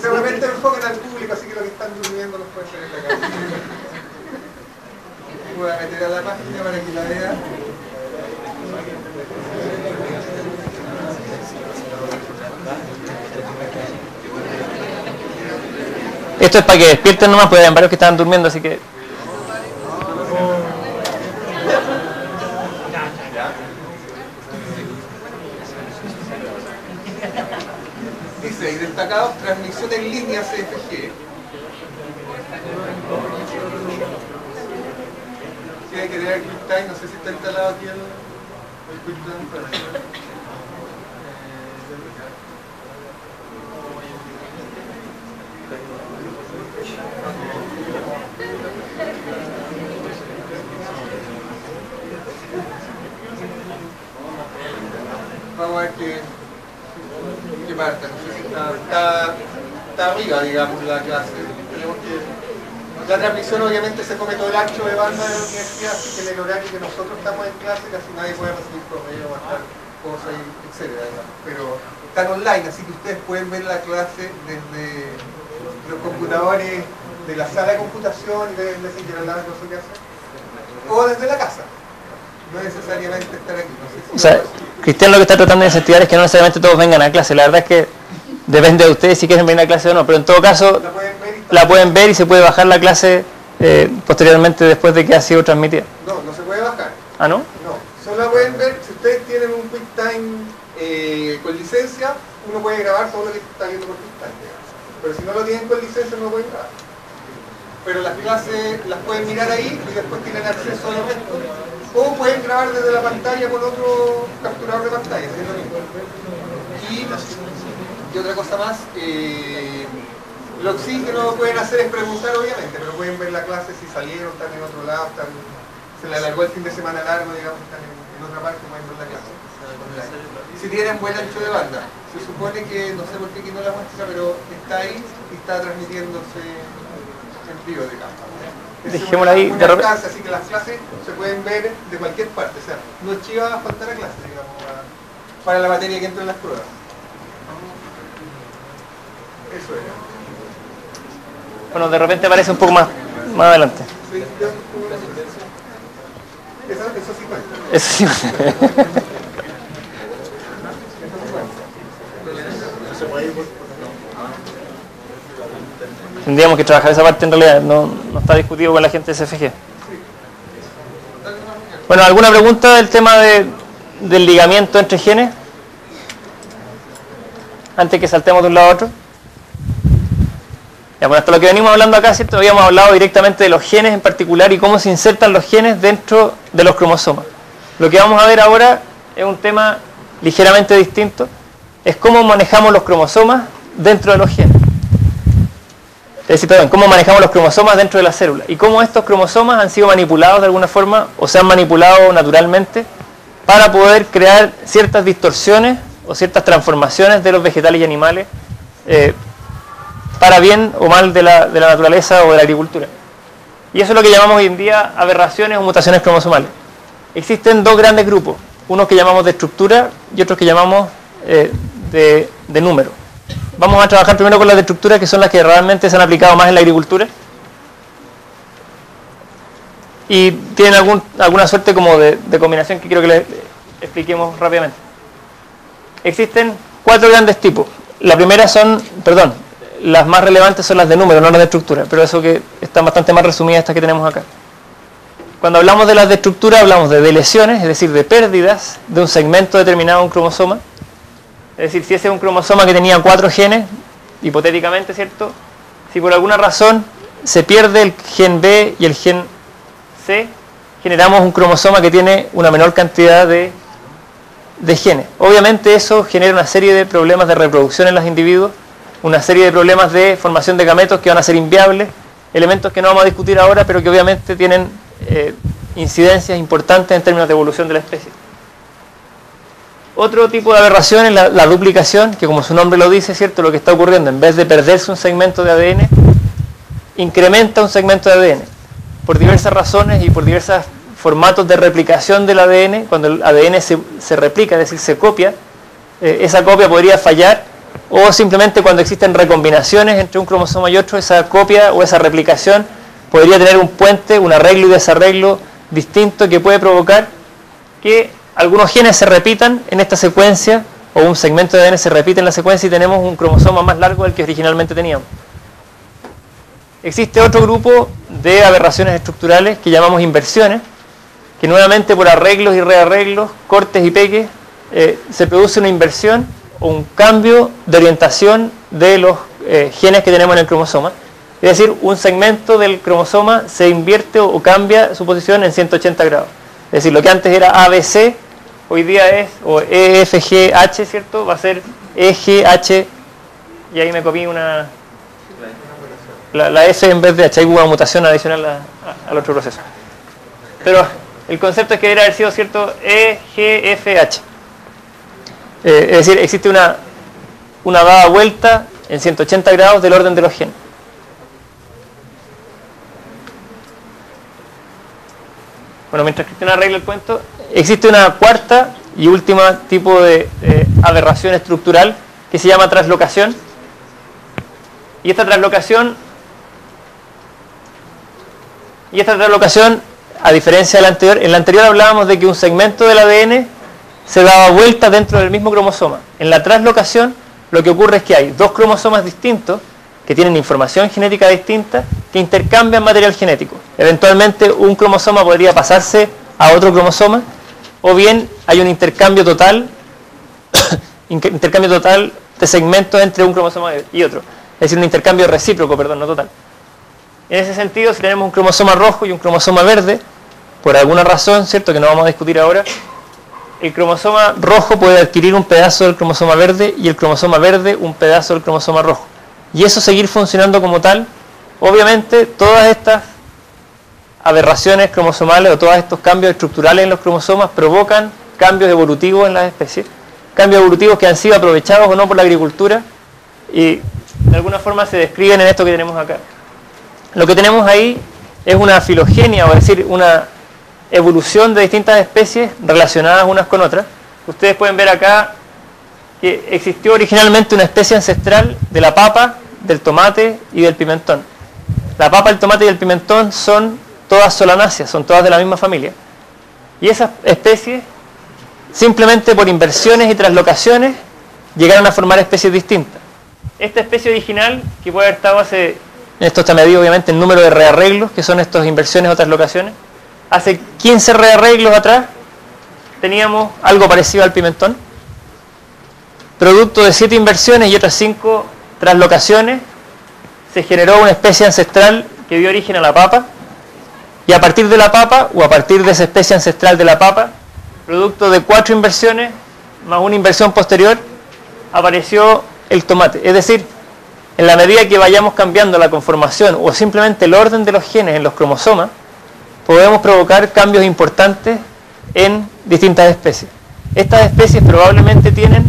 Seguramente enfoquen al público, así que los que están durmiendo los pueden ver en la casa. Voy a meter a la página para que la vean. Esto es para que despierten nomás, porque hay varios que estaban durmiendo, así que... Dice, y destacados, transmisión en línea CFG. Sí, hay que tener QuickTime, no sé si está instalado aquí el QuickTime. Vamos a ver qué parte, no sé si está arriba, digamos, la clase. Tenemos que... La transmisión obviamente se come todo el ancho de banda de la universidad, así que en el horario que nosotros estamos en clase casi nadie puede recibir correo, mandar cosas, etcétera, digamos. Pero están online, así que ustedes pueden ver la clase desde los computadores de la sala de computación y de Messenger Lab, no sé qué hacer, o desde la casa. No necesariamente estar aquí. No sé si o sea, Cristian lo que está tratando de incentivar es que no necesariamente todos vengan a clase. La verdad es que depende de ustedes si quieren venir a clase o no, pero en todo caso la pueden ver y se puede bajar la clase posteriormente después de que ha sido transmitida. No, no se puede bajar. ¿Ah, no? No, solo la pueden ver si ustedes tienen un QuickTime con licencia, uno puede grabar todo lo que está viendo por QuickTime, digamos. Pero si no lo tienen con licencia no lo pueden grabar. Pero las clases las pueden mirar ahí y después tienen acceso a los restos. O pueden grabar desde la pantalla con otro capturador de pantalla, ¿sí? Y otra cosa más, lo que sí que no pueden hacer es preguntar obviamente, pero pueden ver la clase si salieron, están en otro lado, se le alargó el fin de semana largo, digamos, están en otra parte, pueden ver la clase. Si tienen buen ancho de banda, se supone que, no sé por qué aquí no la muestra, pero está ahí y está transmitiéndose en vivo, digamos. Dejémosla ahí de repente. Así que las clases se pueden ver de cualquier parte, o sea, no es que iba a faltar a clase, digamos, para la materia que entra en las pruebas. Eso era. Bueno, de repente aparece un poco más adelante. Sí, eso sí cuenta. Eso sí cuenta. Tendríamos que trabajar esa parte en realidad, no está discutido con la gente de CFG. Bueno, ¿alguna pregunta del tema del ligamiento entre genes? Antes que saltemos de un lado a otro. Ya, bueno, hasta lo que venimos hablando acá, ¿cierto? Habíamos hablado directamente de los genes en particular y cómo se insertan los genes dentro de los cromosomas. Lo que vamos a ver ahora es un tema ligeramente distinto, es cómo manejamos los cromosomas dentro de los genes. Es decir, perdón, cómo manejamos los cromosomas dentro de la célula y cómo estos cromosomas han sido manipulados de alguna forma o se han manipulado naturalmente para poder crear ciertas distorsiones o ciertas transformaciones de los vegetales y animales para bien o mal de la naturaleza o de la agricultura. Y eso es lo que llamamos hoy en día aberraciones o mutaciones cromosomales. Existen dos grandes grupos, unos que llamamos de estructura y otros que llamamos de número. Vamos a trabajar primero con las de estructura, que son las que realmente se han aplicado más en la agricultura y tienen alguna suerte como de combinación que quiero que les expliquemos rápidamente. Existen 4 grandes tipos. La primera las más relevantes son las de número, no las de estructura, pero eso que están bastante más resumidas estas que tenemos acá. Cuando hablamos de las de estructura hablamos de lesiones, es decir, de pérdidas de un segmento determinado de un cromosoma. Es decir, si ese es un cromosoma que tenía 4 genes, hipotéticamente, ¿cierto? Si por alguna razón se pierde el gen B y el gen C, generamos un cromosoma que tiene una menor cantidad de genes. Obviamente eso genera una serie de problemas de reproducción en los individuos, una serie de problemas de formación de gametos que van a ser inviables, elementos que no vamos a discutir ahora, pero que obviamente tienen incidencias importantes en términos de evolución de la especie. Otro tipo de aberración es la duplicación, que como su nombre lo dice, ¿cierto? Lo que está ocurriendo, en vez de perderse un segmento de ADN, incrementa un segmento de ADN. Por diversas razones y por diversos formatos de replicación del ADN, cuando el ADN se replica, es decir, se copia, esa copia podría fallar, o simplemente cuando existen recombinaciones entre un cromosoma y otro, esa copia o esa replicación podría tener un puente, un arreglo y desarreglo distinto que puede provocar que algunos genes se repitan en esta secuencia, o un segmento de ADN se repite en la secuencia y tenemos un cromosoma más largo del que originalmente teníamos. Existe otro grupo de aberraciones estructurales que llamamos inversiones, que nuevamente por arreglos y rearreglos, cortes y peques, se produce una inversión o un cambio de orientación de los genes que tenemos en el cromosoma. Es decir, un segmento del cromosoma se invierte o cambia su posición en 180 grados. Es decir, lo que antes era ABC, hoy día es, o EFGH, ¿cierto? Va a ser EGH, y ahí me copié la F en vez de H, hay una mutación adicional al otro proceso. Pero el concepto es que debería haber sido, ¿cierto? EGFH. Es decir, existe una dada vuelta en 180 grados del orden de los genes. Bueno, mientras Cristian arregla el cuento, existe una cuarta y última tipo de aberración estructural que se llama translocación. Y esta translocación, a diferencia de la anterior, en la anterior hablábamos de que un segmento del ADN se daba vuelta dentro del mismo cromosoma. En la translocación, lo que ocurre es que hay dos cromosomas distintos que tienen información genética distinta que intercambian material genético. Eventualmente un cromosoma podría pasarse a otro cromosoma, o bien hay un intercambio total de segmentos entre un cromosoma y otro. Es decir, un intercambio recíproco, perdón, no total. En ese sentido, si tenemos un cromosoma rojo y un cromosoma verde, por alguna razón, ¿cierto?, que no vamos a discutir ahora, el cromosoma rojo puede adquirir un pedazo del cromosoma verde y el cromosoma verde un pedazo del cromosoma rojo. Y eso seguir funcionando como tal. Obviamente, todas estas aberraciones cromosomales o todos estos cambios estructurales en los cromosomas provocan cambios evolutivos en las especies, cambios evolutivos que han sido aprovechados o no por la agricultura y de alguna forma se describen en esto que tenemos acá. Lo que tenemos ahí es una filogenia, o es decir, una evolución de distintas especies relacionadas unas con otras. Ustedes pueden ver acá que existió originalmente una especie ancestral de la papa, del tomate y del pimentón. La papa, el tomate y el pimentón son todas solanáceas, son todas de la misma familia. Y esas especies, simplemente por inversiones y translocaciones, llegaron a formar especies distintas. Esta especie original, que puede haber estado hace, esto está medido obviamente en número de rearreglos, que son estas inversiones o translocaciones, hace 15 rearreglos atrás teníamos algo parecido al pimentón. Producto de 7 inversiones y otras 5 translocaciones, se generó una especie ancestral que dio origen a la papa, y a partir de la papa, o a partir de esa especie ancestral de la papa, producto de 4 inversiones, más una inversión posterior, apareció el tomate. Es decir, en la medida que vayamos cambiando la conformación o simplemente el orden de los genes en los cromosomas, podemos provocar cambios importantes en distintas especies. Estas especies probablemente tienen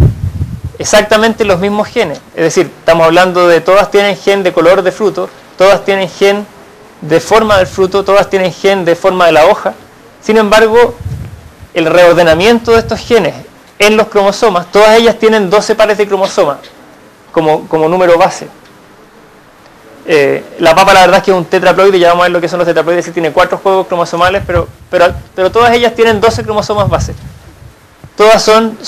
exactamente los mismos genes, es decir, estamos hablando de todas tienen gen de color de fruto, todas tienen gen de forma del fruto, todas tienen gen de forma de la hoja. Sin embargo, el reordenamiento de estos genes en los cromosomas, todas ellas tienen 12 pares de cromosomas como número base. La papa la verdad es que es un tetraploide, ya vamos a ver lo que son los tetraploides, tiene 4 juegos cromosomales, pero todas ellas tienen 12 cromosomas base. Todas son